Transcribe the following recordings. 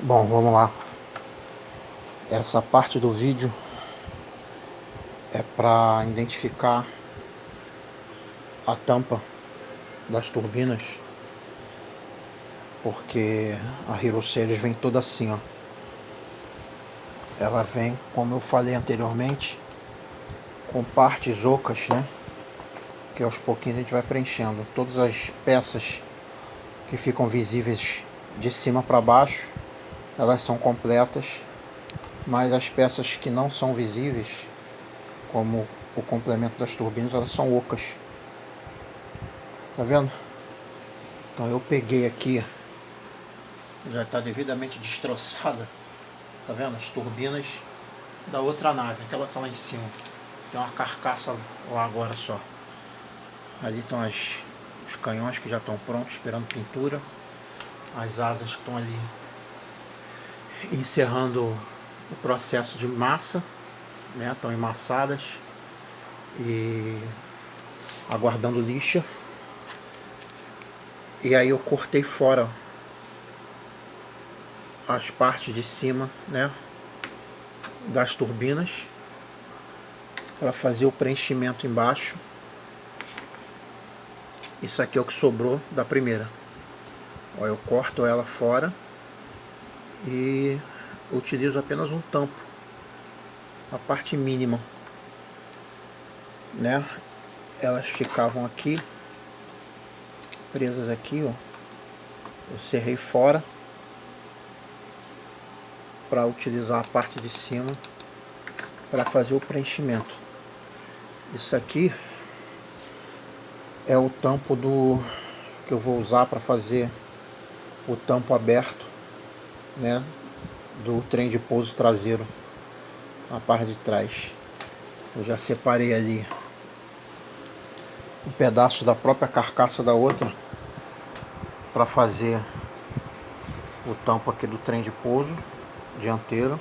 Bom, vamos lá. Essa parte do vídeo é para identificar a tampa das turbinas, porque a Hero Series vem toda assim, ó. Ela vem, como eu falei anteriormente, com partes ocas, né? Que aos pouquinhos a gente vai preenchendo. Todas as peças que ficam visíveis de cima para baixo, elas são completas, mas as peças que não são visíveis, como o complemento das turbinas, elas são ocas. Tá vendo? Então eu peguei aqui, já está devidamente destroçada. Tá vendo? As turbinas da outra nave, aquela que tá lá em cima. Tem uma carcaça lá agora só. Ali estão os canhões que já estão prontos, esperando pintura. As asas que estão ali encerrando o processo de massa, né? Estão emassadas e aguardando lixa. E aí eu cortei fora as partes de cima, né, das turbinas para fazer o preenchimento embaixo. Isso aqui é o que sobrou da primeira. Ó, eu corto ela fora e utilizo apenas um tampo, a parte mínima, né? Elas ficavam aqui presas aqui, ó. Eu serrei fora para utilizar a parte de cima para fazer o preenchimento. Isso aqui é o tampo que eu vou usar para fazer o tampo aberto, né, do trem de pouso traseiro, a parte de trás. Eu já separei ali um pedaço da própria carcaça da outra para fazer o tampo aqui do trem de pouso dianteiro.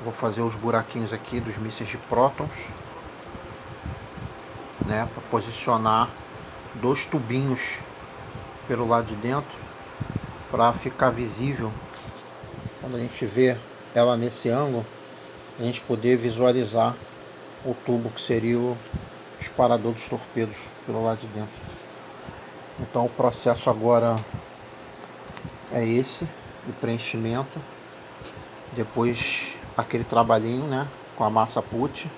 Vou fazer os buraquinhos aqui dos mísseis de prótons, né, para posicionar dois tubinhos pelo lado de dentro para ficar visível quando a gente vê ela nesse ângulo, a gente poder visualizar o tubo que seria o disparador dos torpedos pelo lado de dentro. Então o processo agora é esse, de preenchimento. Depois aquele trabalhinho, né, com a massa put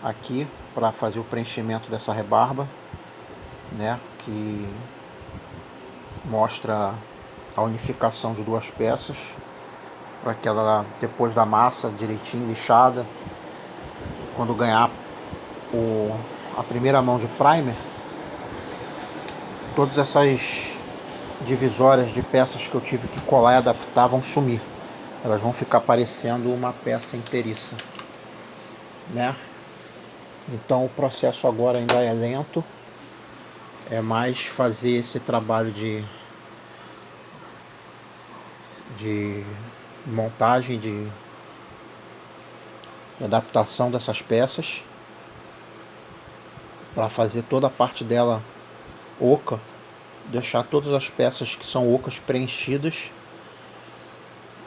aqui para fazer o preenchimento dessa rebarba, né, que mostra a unificação de duas peças, para que ela, depois da massa direitinho lixada, quando ganhar a primeira mão de primer, todas essas divisórias de peças que eu tive que colar e adaptar vão sumir. Elas vão ficar parecendo uma peça inteiriça, né? Então o processo agora ainda é lento, é mais fazer esse trabalho de montagem, de adaptação dessas peças, para fazer toda a parte dela oca, deixar todas as peças que são ocas preenchidas.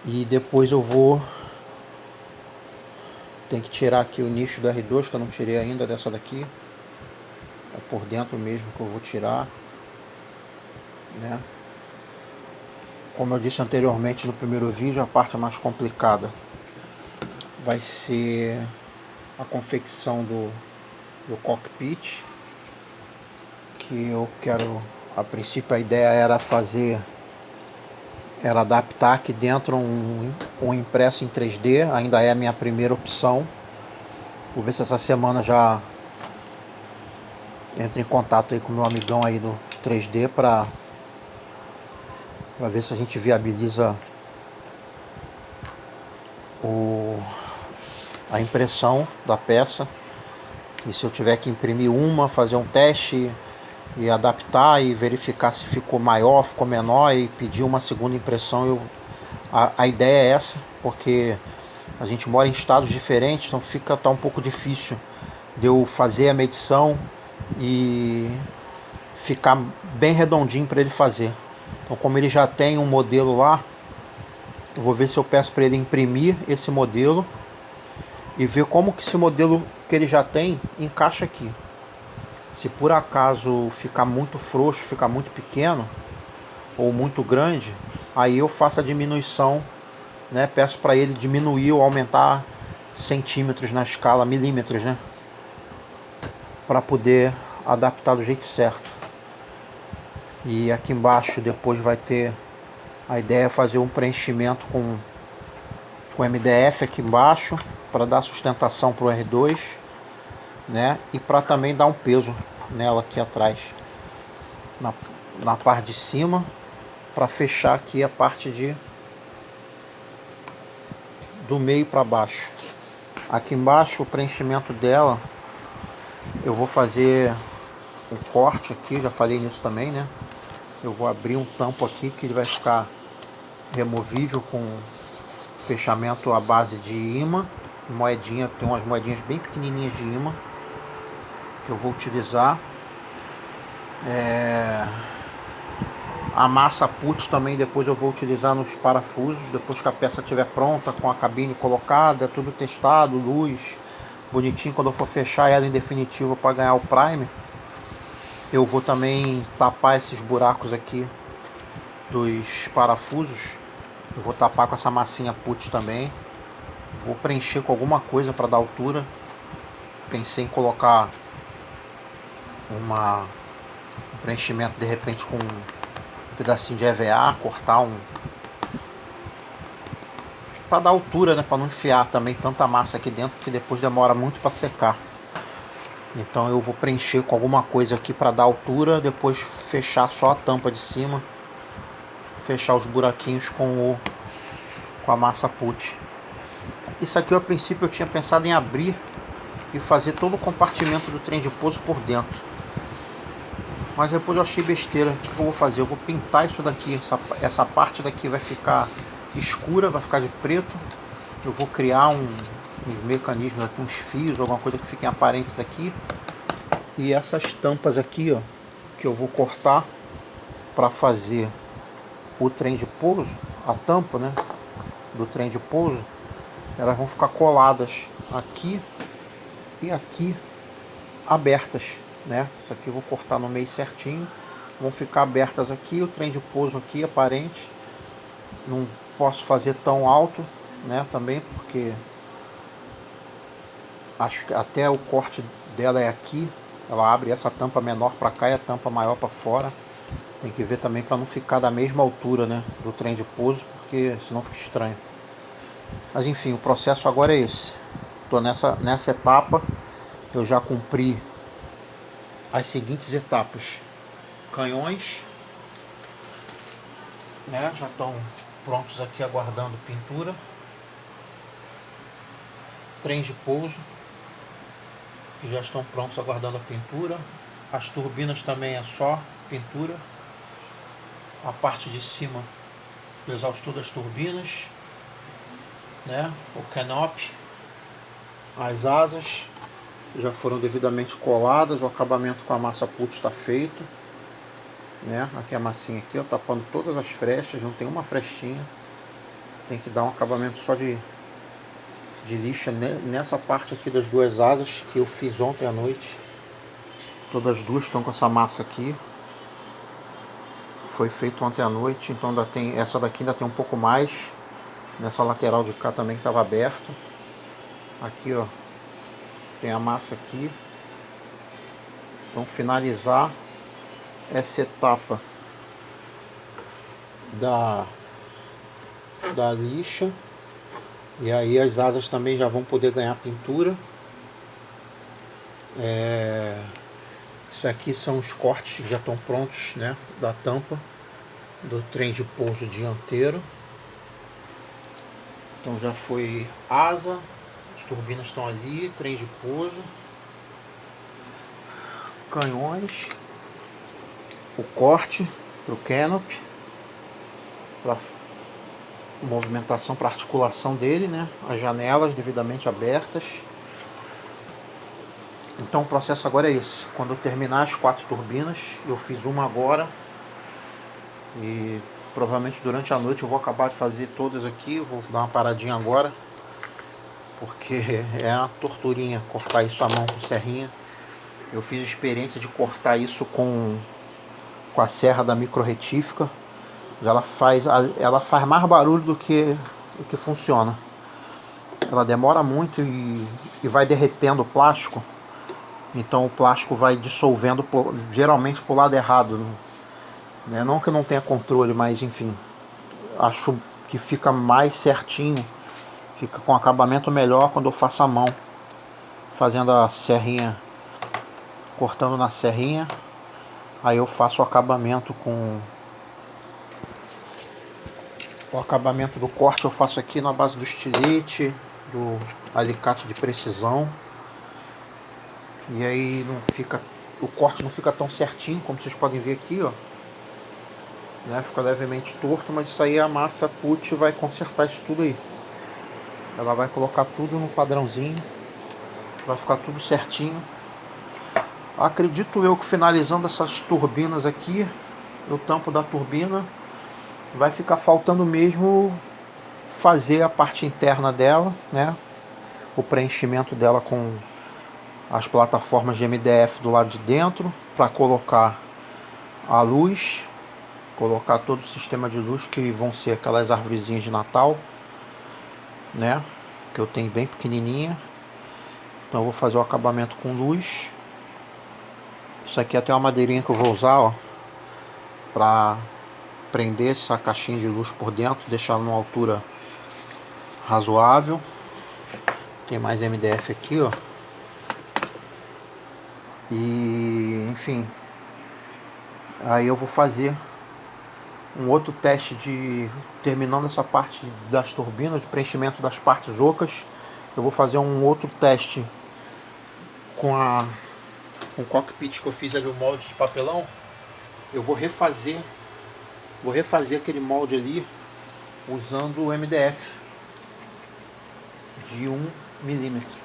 E depois eu tem que tirar aqui o nicho do R2, que eu não tirei ainda dessa daqui. É por dentro mesmo que eu vou tirar, né? Como eu disse anteriormente no primeiro vídeo, a parte mais complicada vai ser a confecção do cockpit, que eu quero, a princípio a ideia era adaptar aqui dentro um impresso em 3D, ainda é a minha primeira opção. Vou ver se essa semana já entro em contato aí com o meu amigão aí do 3D para ver se a gente viabiliza a impressão da peça. E se eu tiver que imprimir fazer um teste e adaptar e verificar se ficou maior, ficou menor e pedir uma segunda impressão, a ideia é essa, porque a gente mora em estados diferentes, então tá um pouco difícil de eu fazer a medição e ficar bem redondinho para ele fazer. Então, como ele já tem um modelo lá, Eu vou ver se eu peço para ele imprimir esse modelo e ver como que esse modelo que ele já tem encaixa aqui. Se por acaso ficar muito frouxo, ficar muito pequeno ou muito grande, aí eu faço a diminuição, né? Peço para ele diminuir ou aumentar centímetros na escala, milímetros, né? Para poder adaptar do jeito certo. E aqui embaixo depois vai ter a ideia é fazer um preenchimento com MDF aqui embaixo para dar sustentação para o R2, né? E para também dar um peso nela aqui atrás, na parte de cima, para fechar aqui a parte do meio para baixo. Aqui embaixo o preenchimento dela eu vou fazer um corte aqui, já falei nisso também, né? Eu vou abrir um tampo aqui que ele vai ficar removível com fechamento à base de imã, moedinha, tem umas moedinhas bem pequenininhas de imã que eu vou utilizar. A massa putz também depois eu vou utilizar nos parafusos, depois que a peça estiver pronta, com a cabine colocada, tudo testado, luz, bonitinho. Quando eu for fechar ela em definitivo para ganhar o prime, eu vou também tapar esses buracos aqui dos parafusos. Eu vou tapar com essa massinha putz também. Vou preencher com alguma coisa para dar altura. Pensei em colocar um preenchimento de repente com um pedacinho de EVA, cortar para dar altura, né, para não enfiar também tanta massa aqui dentro, que depois demora muito para secar. Então eu vou preencher com alguma coisa aqui para dar altura, depois fechar só a tampa de cima, fechar os buraquinhos com a massa putz. Isso aqui a princípio eu tinha pensado em abrir e fazer todo o compartimento do trem de pouso por dentro, mas depois eu achei besteira. O que eu vou fazer? Eu vou pintar isso daqui, essa parte daqui vai ficar escura, vai ficar de preto. Eu vou criar uns mecanismos aqui, uns fios, alguma coisa que fiquem aparentes aqui. E essas tampas aqui, ó, que eu vou cortar para fazer o trem de pouso, a tampa, né, do trem de pouso, elas vão ficar coladas aqui e aqui, abertas, né? Isso aqui eu vou cortar no meio certinho, vão ficar abertas aqui, o trem de pouso aqui aparente. Não posso fazer tão alto, né, também, porque acho que até o corte dela é aqui. Ela abre essa tampa menor para cá e a tampa maior para fora. Tem que ver também para não ficar da mesma altura, né, do trem de pouso, porque senão fica estranho. Mas enfim, o processo agora é esse. Estou nessa etapa. Eu já cumpri as seguintes etapas: canhões, né, já estão prontos aqui aguardando pintura. Trens de pouso que já estão prontos aguardando a pintura. As turbinas também é só pintura. A parte de cima do exaustor das turbinas, né, o canopy, as asas já foram devidamente coladas, o acabamento com a massa putz está feito, né? Aqui a massinha aqui, ó, tapando todas as frestas, não tem uma frestinha. Tem que dar um acabamento só de lixa nessa parte aqui das duas asas que eu fiz ontem à noite. Todas as duas estão com essa massa aqui. Foi feito ontem à noite, então ainda tem, essa daqui ainda tem um pouco mais. Nessa lateral de cá também que estava aberto. Aqui, ó, tem a massa aqui. Então finalizar essa etapa da lixa, e aí as asas também já vão poder ganhar pintura. Isso aqui são os cortes que já estão prontos, né, da tampa do trem de pouso dianteiro. Então já foi asa, as turbinas estão ali, trem de pouso, canhões, o corte para o canopy, para movimentação, para articulação dele, né? As janelas devidamente abertas. Então o processo agora é esse. Quando eu terminar as 4 turbinas, eu fiz uma agora e Provavelmente durante a noite eu vou acabar de fazer todas aqui. Vou dar uma paradinha agora, porque é uma torturinha cortar isso à mão com serrinha. Eu fiz experiência de cortar isso com a serra da micro retífica. Ela faz mais barulho do que funciona. Ela demora muito e vai derretendo o plástico. Então o plástico vai dissolvendo geralmente pro lado errado, né? Não que eu não tenha controle, mas enfim, acho que fica mais certinho, fica com acabamento melhor quando eu faço a mão, fazendo a serrinha, cortando na serrinha. Aí eu faço o acabamento com o acabamento do corte, eu faço aqui na base do estilete, do alicate de precisão. E aí o corte não fica tão certinho, como vocês podem ver aqui, ó, né? Fica levemente torto, mas isso aí a massa put vai consertar isso tudo aí. Ela vai colocar tudo no padrãozinho, vai ficar tudo certinho. Acredito eu que finalizando essas turbinas aqui, o tampo da turbina, vai ficar faltando mesmo fazer a parte interna dela, né? O preenchimento dela com as plataformas de MDF do lado de dentro, para colocar a luz, colocar todo o sistema de luz, que vão ser aquelas arvorezinhas de Natal, né? Que eu tenho bem pequenininha. Então eu vou fazer o acabamento com luz. Isso aqui até uma madeirinha que eu vou usar, ó, para prender essa caixinha de luz por dentro, deixar numa altura razoável. Tem mais MDF aqui, ó. E enfim, aí eu vou fazer um outro teste terminando essa parte das turbinas, de preenchimento das partes ocas. Eu vou fazer um outro teste com o cockpit que eu fiz ali, o molde de papelão. Eu vou refazer aquele molde ali usando o MDF de 1 milímetro,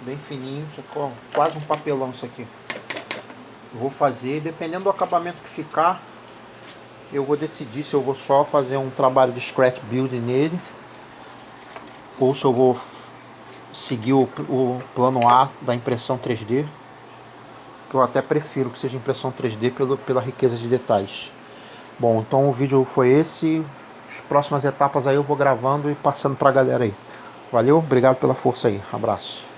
bem fininho, quase um papelão isso aqui. Vou fazer, dependendo do acabamento que ficar, eu vou decidir se eu vou só fazer um trabalho de scratch build nele, ou se eu vou seguir o plano A da impressão 3D, que eu até prefiro que seja impressão 3D pela riqueza de detalhes. Bom, então o vídeo foi esse. As próximas etapas aí eu vou gravando e passando pra galera aí. Valeu, obrigado pela força aí, abraço.